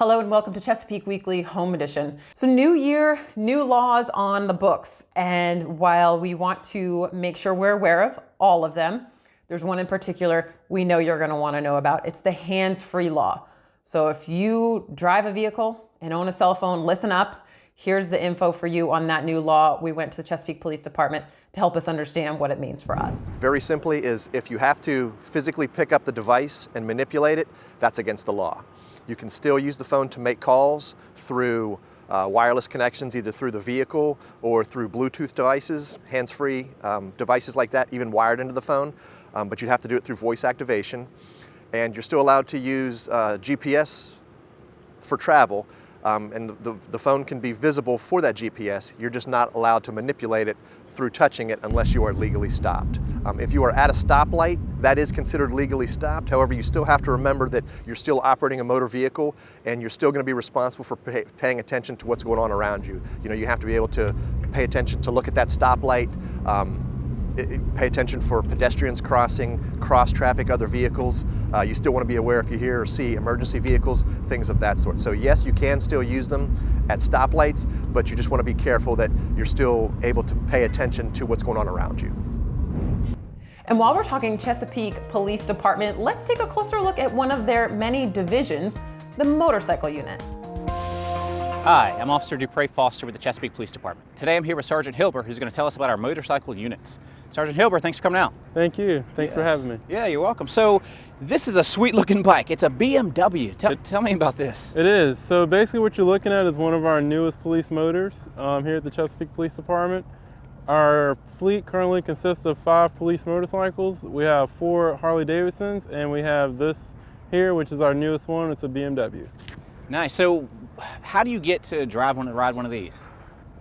Hello and welcome to Chesapeake Weekly Home Edition. So new year, new laws on the books. And while we want to make sure we're aware of all of them, there's one in particular we know you're gonna wanna know about. It's the hands-free law. So if you drive a vehicle and own a cell phone, listen up. Here's the info for you on that new law. We went to the Chesapeake Police Department to help us understand what it means for us. Very simply is if you have to physically pick up the device and manipulate it, that's against the law. You can still use the phone to make calls through wireless connections, either through the vehicle or through Bluetooth devices, hands-free devices like that, even wired into the phone, but you'd have to do it through voice activation. And you're still allowed to use GPS for travel, and the phone can be visible for that GPS. You're just not allowed to manipulate it through touching it unless you are legally stopped. If you are at a stoplight, that is considered legally stopped. However, you still have to remember that you're still operating a motor vehicle and you're still going to be responsible for paying attention to what's going on around you. You know, you have to be able to pay attention to look at that stoplight, pay attention for pedestrians crossing, cross traffic, other vehicles. You still want to be aware if you hear or see emergency vehicles, things of that sort. So yes, you can still use them at stoplights, but you just want to be careful that you're still able to pay attention to what's going on around you. And while we're talking Chesapeake Police Department, let's take a closer look at one of their many divisions, the motorcycle unit. Hi, I'm Officer Dupre Foster with the Chesapeake Police Department. Today I'm here with Sergeant Hilber, who's going to tell us about our motorcycle units. Sergeant Hilber, thanks for coming out. Thank you. Thanks for having me. Yeah, you're welcome. So this is a sweet looking bike. It's a BMW. Tell me about this. It is. So basically what you're looking at is one of our newest police motors here at the Chesapeake Police Department. Our fleet currently consists of 5 police motorcycles. We have 4 Harley Davidsons, and we have this here, which is our newest one. It's a BMW. Nice. So how do you get to ride one of these?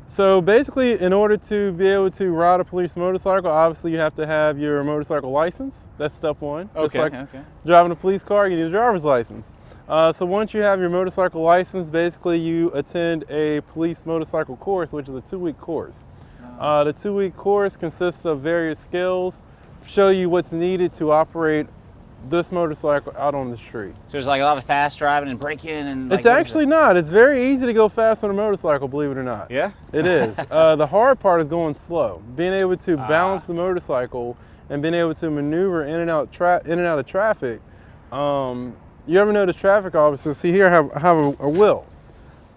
So basically, in order to be able to ride a police motorcycle, obviously you have to have your motorcycle license. That's step one. Okay, Just like driving a police car, you need a driver's license. So once you have your motorcycle license, basically you attend a police motorcycle course, which is a 2-week course. The 2-week course consists of various skills, show you what's needed to operate this motorcycle out on the street. So there's like a lot of fast driving and braking and it's actually not. It's very easy to go fast on a motorcycle, believe it or not. Yeah? It is. The hard part is going slow. Being able to balance the motorcycle and being able to maneuver in and out of traffic. You ever notice traffic officers? See here, I have a wheel.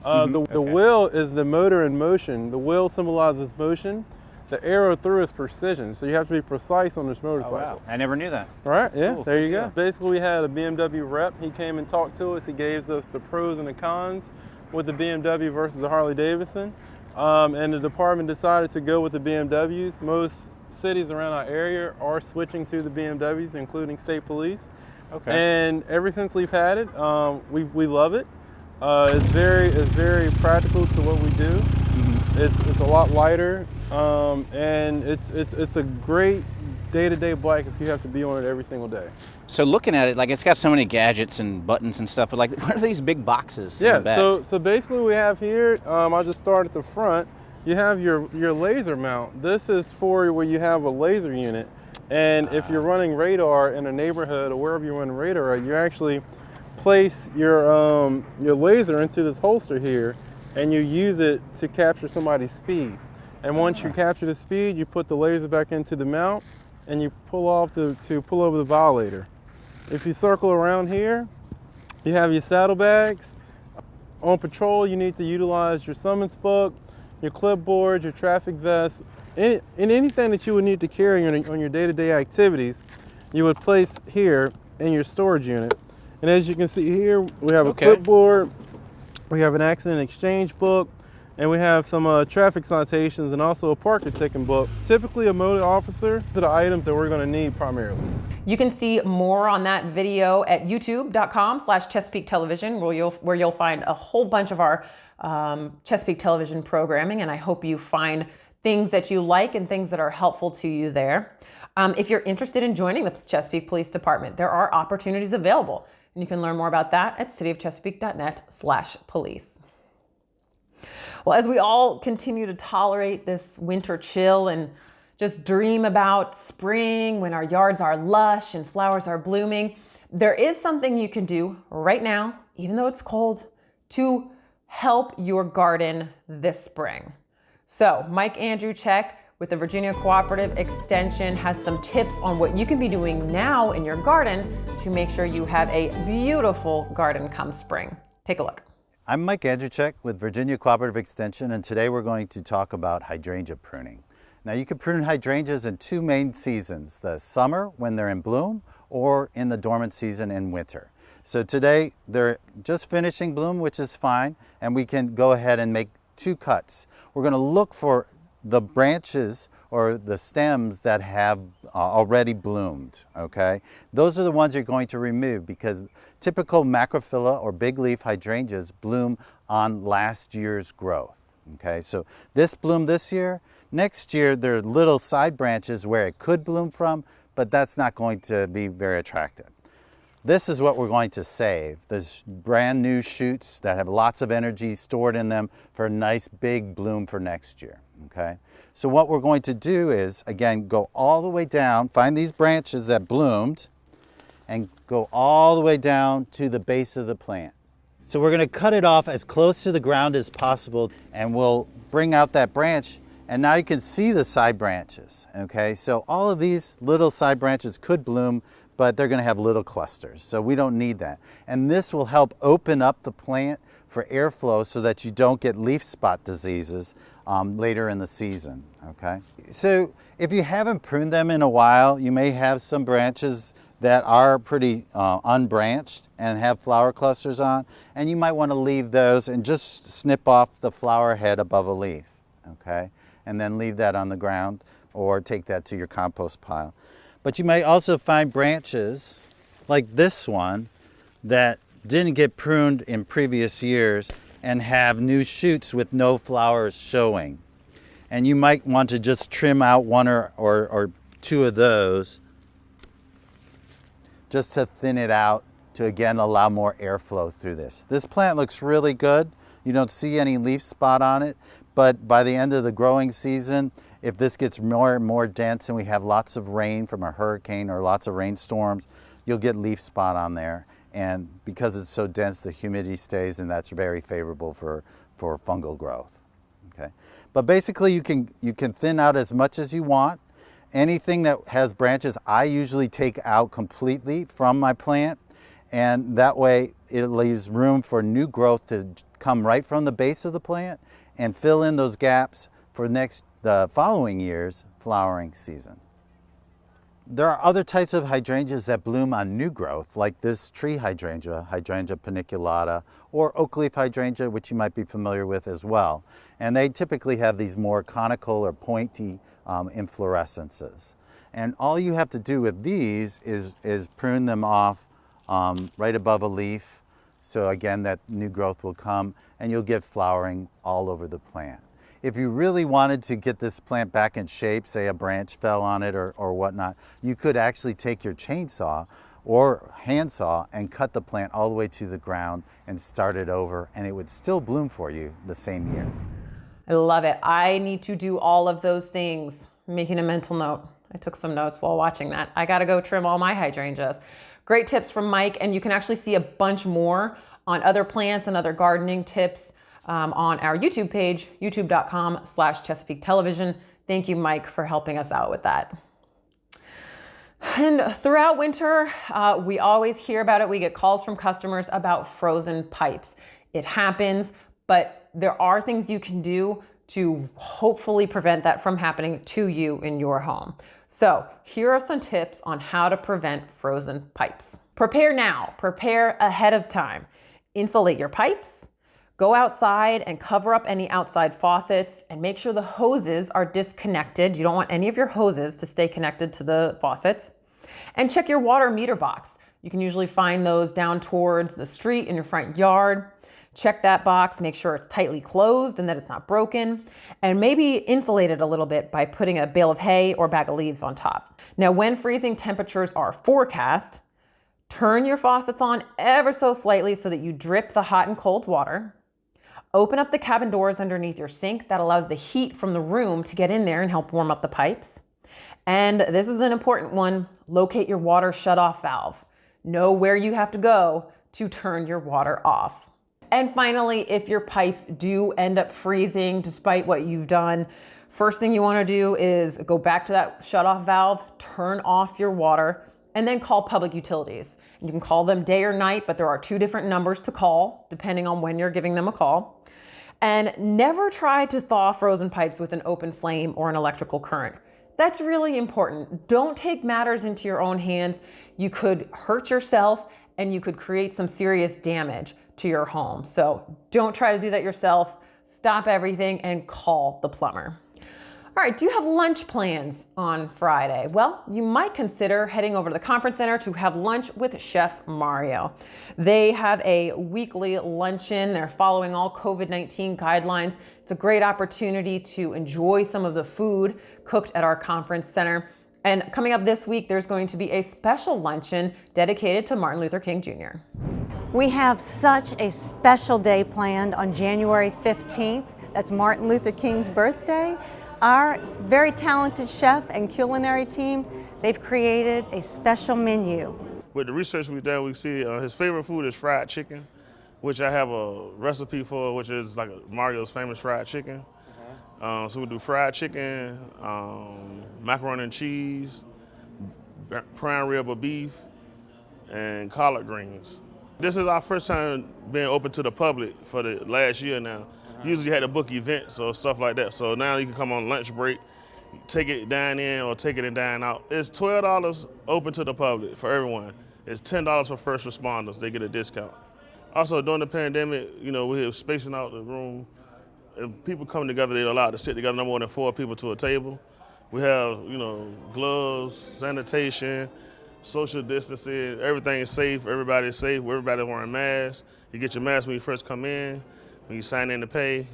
The wheel is the motor in motion. The wheel symbolizes motion. The arrow through is precision, so you have to be precise on this motorcycle. Oh, wow. I never knew that. All right, yeah, Cool. there you go. Basically, we had a BMW rep. He came and talked to us. He gave us the pros and the cons with the BMW versus the Harley Davidson. And the department decided to go with the BMWs. Most cities around our area are switching to the BMWs, including state police. Okay. And ever since we've had it, we love it. It's very practical to what we do. It's a lot lighter, and it's a great day-to-day bike if you have to be on it every single day. So looking at it, like it's got so many gadgets and buttons and stuff, but like what are these big boxes in the back? So basically we have here, I'll just start at the front. You have your laser mount. This is for where you have a laser unit, and if you're running radar in a neighborhood or wherever you're running radar, you actually place your laser into this holster here, and you use it to capture somebody's speed. And once you capture the speed, you put the laser back into the mount and you pull off to pull over the violator. If you circle around here, you have your saddlebags. On patrol, you need to utilize your summons book, your clipboard, your traffic vest, and anything that you would need to carry on your day-to-day activities, you would place here in your storage unit. And as you can see here, we have a clipboard, we have an accident exchange book, and we have some traffic citations and also a parking ticket book. Typically a motor officer, the items that we're gonna need primarily. You can see more on that video at youtube.com/Chesapeake Television, where you'll find a whole bunch of our Chesapeake Television programming, and I hope you find things that you like and things that are helpful to you there. If you're interested in joining the Chesapeake Police Department, there are opportunities available. And you can learn more about that at cityofchesapeake.net/police. Well, as we all continue to tolerate this winter chill and just dream about spring when our yards are lush and flowers are blooming, there is something you can do right now, even though it's cold, to help your garden this spring. So Mike Andrzejczyk with the Virginia Cooperative Extension has some tips on what you can be doing now in your garden to make sure you have a beautiful garden come spring. Take a look. I'm Mike Andrzejczyk with Virginia Cooperative Extension, and today we're going to talk about hydrangea pruning. Now, you can prune hydrangeas in two main seasons, the summer when they're in bloom or in the dormant season in winter. So today they're just finishing bloom, which is fine, and we can go ahead and make two cuts. We're going to look for the branches or the stems that have already bloomed, okay? Those are the ones you're going to remove because typical macrophylla or big leaf hydrangeas bloom on last year's growth, okay? So this bloomed this year. Next year, there are little side branches where it could bloom from, but that's not going to be very attractive. This is what we're going to save. There's brand new shoots that have lots of energy stored in them for a nice big bloom for next year, okay? So what we're going to do is, again, go all the way down, find these branches that bloomed, and go all the way down to the base of the plant. So we're gonna cut it off as close to the ground as possible, and we'll bring out that branch, and now you can see the side branches, okay? So all of these little side branches could bloom, but they're gonna have little clusters, so we don't need that. And this will help open up the plant for airflow so that you don't get leaf spot diseases later in the season, okay? So if you haven't pruned them in a while, you may have some branches that are pretty unbranched and have flower clusters on, and you might wanna leave those and just snip off the flower head above a leaf, okay? And then leave that on the ground or take that to your compost pile. But you may also find branches like this one that didn't get pruned in previous years and have new shoots with no flowers showing. And you might want to just trim out one or two of those just to thin it out to again allow more airflow through this. This plant looks really good. You don't see any leaf spot on it, but by the end of the growing season, if this gets more and more dense and we have lots of rain from a hurricane or lots of rainstorms, you'll get leaf spot on there. And because it's so dense, the humidity stays, and that's very favorable for fungal growth, okay? But basically, you can thin out as much as you want. Anything that has branches, I usually take out completely from my plant, and that way it leaves room for new growth to come right from the base of the plant and fill in those gaps for the following year's flowering season. There are other types of hydrangeas that bloom on new growth, like this tree hydrangea, Hydrangea paniculata, or oak leaf hydrangea, which you might be familiar with as well. And they typically have these more conical or pointy inflorescences. And all you have to do with these is prune them off right above a leaf. So again, that new growth will come and you'll get flowering all over the plant. If you really wanted to get this plant back in shape, say a branch fell on it or whatnot, you could actually take your chainsaw or handsaw and cut the plant all the way to the ground and start it over, and it would still bloom for you the same year. I love it. I need to do all of those things. I'm making a mental note. I took some notes while watching that. I gotta go trim all my hydrangeas. Great tips from Mike, and you can actually see a bunch more on other plants and other gardening tips on our YouTube page, youtube.com/Chesapeake Television. Thank you, Mike, for helping us out with that. And throughout winter, we always hear about it. We get calls from customers about frozen pipes. It happens, but there are things you can do to hopefully prevent that from happening to you in your home. So here are some tips on how to prevent frozen pipes. Prepare now, prepare ahead of time. Insulate your pipes. Go outside and cover up any outside faucets and make sure the hoses are disconnected. You don't want any of your hoses to stay connected to the faucets. And check your water meter box. You can usually find those down towards the street in your front yard. Check that box, make sure it's tightly closed and that it's not broken, and maybe insulate it a little bit by putting a bale of hay or bag of leaves on top. Now, when freezing temperatures are forecast, turn your faucets on ever so slightly so that you drip the hot and cold water. Open up the cabin doors underneath your sink. That allows the heat from the room to get in there and help warm up the pipes. And this is an important one, locate your water shutoff valve. Know where you have to go to turn your water off. And finally, if your pipes do end up freezing despite what you've done, first thing you want to do is go back to that shutoff valve, turn off your water, and then call public utilities. You can call them day or night, but there are 2 different numbers to call depending on when you're giving them a call. And never try to thaw frozen pipes with an open flame or an electrical current. That's really important. Don't take matters into your own hands. You could hurt yourself and you could create some serious damage to your home. So don't try to do that yourself. Stop everything and call the plumber. All right, do you have lunch plans on Friday? Well, you might consider heading over to the conference center to have lunch with Chef Mario. They have a weekly luncheon. They're following all COVID-19 guidelines. It's a great opportunity to enjoy some of the food cooked at our conference center. And coming up this week, there's going to be a special luncheon dedicated to Martin Luther King Jr. We have such a special day planned on January 15th. That's Martin Luther King's birthday. Our very talented chef and culinary team, they've created a special menu. With the research we've done, we see his favorite food is fried chicken, which I have a recipe for, which is like Mario's famous fried chicken. So we do fried chicken, macaroni and cheese, prime rib of beef, and collard greens. This is our first time being open to the public for the last year now. Usually you had to book events or stuff like that. So now you can come on lunch break, take it dine in or take it and dine out. It's $12 open to the public for everyone. It's $10 for first responders. They get a discount. Also during the pandemic, we were spacing out the room. If people come together, they're allowed to sit together no more than 4 people to a table. We have, gloves, sanitation, social distancing, everything is safe, everybody's safe, everybody's wearing masks. You get your mask when you first come in. When you sign in to pay.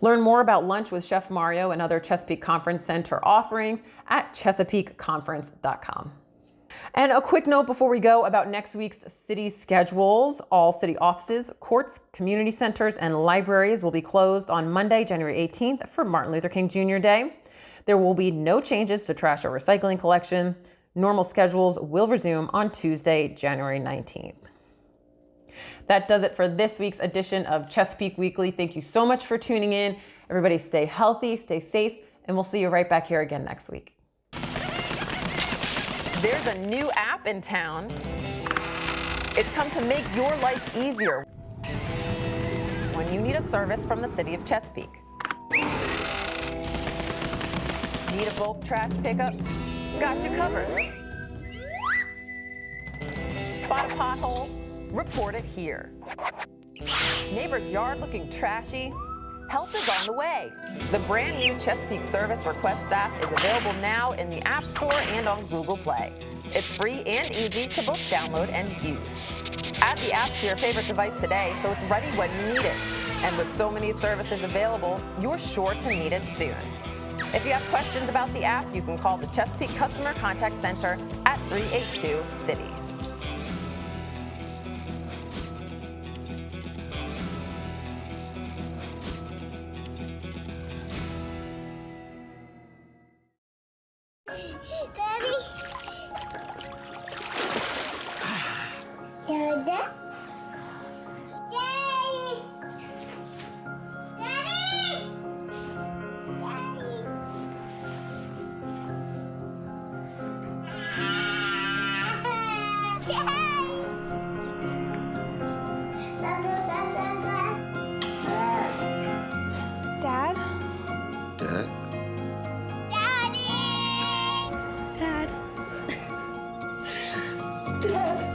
Learn more about lunch with Chef Mario and other Chesapeake Conference Center offerings at chesapeakeconference.com. And a quick note before we go about next week's city schedules. All city offices, courts, community centers, and libraries will be closed on Monday, January 18th for Martin Luther King Jr. Day. There will be no changes to trash or recycling collection. Normal schedules will resume on Tuesday, January 19th. That does it for this week's edition of Chesapeake Weekly. Thank you so much for tuning in. Everybody stay healthy, stay safe, and we'll see you right back here again next week. There's a new app in town. It's come to make your life easier when you need a service from the city of Chesapeake. Need a bulk trash pickup? Got you covered. Spot a pothole? Report it here. Neighbor's yard looking trashy? Help is on the way. The brand new Chesapeake Service Requests app is available now in the App Store and on Google Play. It's free and easy to both download and use. Add the app to your favorite device today so it's ready when you need it. And with so many services available, you're sure to need it soon. If you have questions about the app, you can call the Chesapeake Customer Contact Center at 382-CITY. Dad? Dad? Daddy! Dad. Dad.